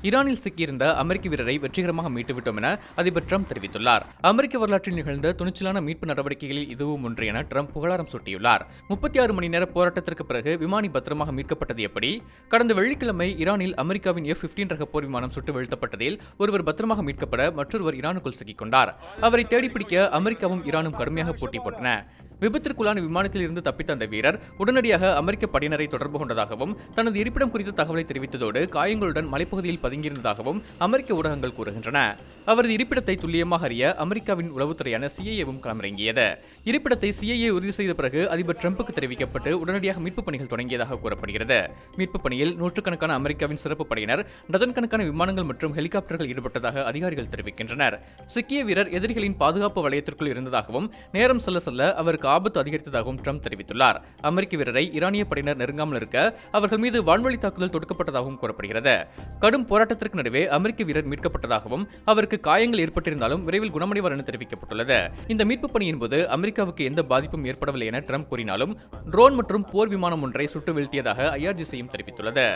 ஈரானில் சிக்கியிருந்த அமெரிக்க வீரரை வெற்றிகரமாக மீட்டுவிட்டோம் என அதிபர் ட்ரம்ப் தெரிவித்துள்ளார். அமெரிக்க வரலாற்றில் நிகழ்ந்த துணிச்சலான மீட்பு நடவடிக்கைகளில் இதுவும் ஒன்று என ட்ரம்ப் புகழாரம் சூட்டியுள்ளார். 36 மணி நேர போராட்டத்திற்கு பிறகு விமானி பத்திரமாக மீட்கப்பட்டது எப்படி? கடந்த வெள்ளிக்கிழமை ஈரானில் அமெரிக்காவின் F-15 ரக போர் விமானம் சுட்டு வீழ்த்தப்பட்டதில் ஒருவர் பத்திரமாக மீட்கப்பட மற்றொருவர் ஈரானுக்குள் சிக்கிக் கொண்டார். அவரை தேடிப்பிடிக்க அமெரிக்காவும் ஈரானும் கடுமையாக போட்டி போட்டன. விபத்திற்குள்ளான விமானத்தில் இருந்து தப்பித்த அந்த வீரர் உடனடியாக அமெரிக்க படையினரை தொடர்பு கொண்டதாகவும் தனது இருப்பிடம் குறித்த தகவலை தெரிவித்ததோடு காயங்களுடன் மலைப்பகுதியில் பதுங்கியிருந்ததாகவும் அமெரிக்க ஊடகங்கள் கூறுகின்றன. அவரது இருப்பிடத்தை துல்லியமாக அறிய அமெரிக்காவின் உளவுத்துறையான CIA-வும் களமிறங்கியது. இருப்பிடத்தை CIA உறுதி செய்த பிறகு அதிபர் ட்ரம்புக்கு தெரிவிக்கப்பட்டு உடனடியாக மீட்பு பணிகள் தொடங்கியதாக கூறப்படுகிறது. மீட்பு பணியில் நூற்றுக்கணக்கான அமெரிக்காவின் சிறப்பு படையினர், டஜன் கணக்கான விமானங்கள் மற்றும் ஹெலிகாப்டர்கள் ஈடுபட்டதாக அதிகாரிகள் தெரிவிக்கின்றனர். சிக்கிய வீரர் எதிரிகளின் பாதுகாப்பு வலயத்திற்குள் இருந்ததாகவும் நேரம் செல்ல செல்ல அவருக்கு ஆபத்து அதிகரித்ததாகவும் ட்ரம்ப் தெரிவித்துள்ளார். அமெரிக்க வீரரை ஈரானிய படையினர் நெருங்காமல் இருக்க அவர்கள் மீது வான்வழி தாக்குதல் தொடுக்கப்பட்டதாகவும் கூறப்படுகிறது. கடும் போராட்டத்திற்கு நடுவே அமெரிக்க வீரர் மீட்கப்பட்டதாகவும் அவருக்கு காயங்கள் ஏற்பட்டிருந்தாலும் விரைவில் குணமடைவார் என தெரிவிக்கப்பட்டுள்ளது. இந்த மீட்பு பணியின் போது அமெரிக்காவுக்கு எந்த பாதிப்பும் ஏற்படவில்லை என ட்ரம்ப் கூறினாலும் ட்ரோன் மற்றும் போர் விமானம் ஒன்றை சுட்டு வீழ்த்தியதாக IRGC தெரிவித்துள்ளது.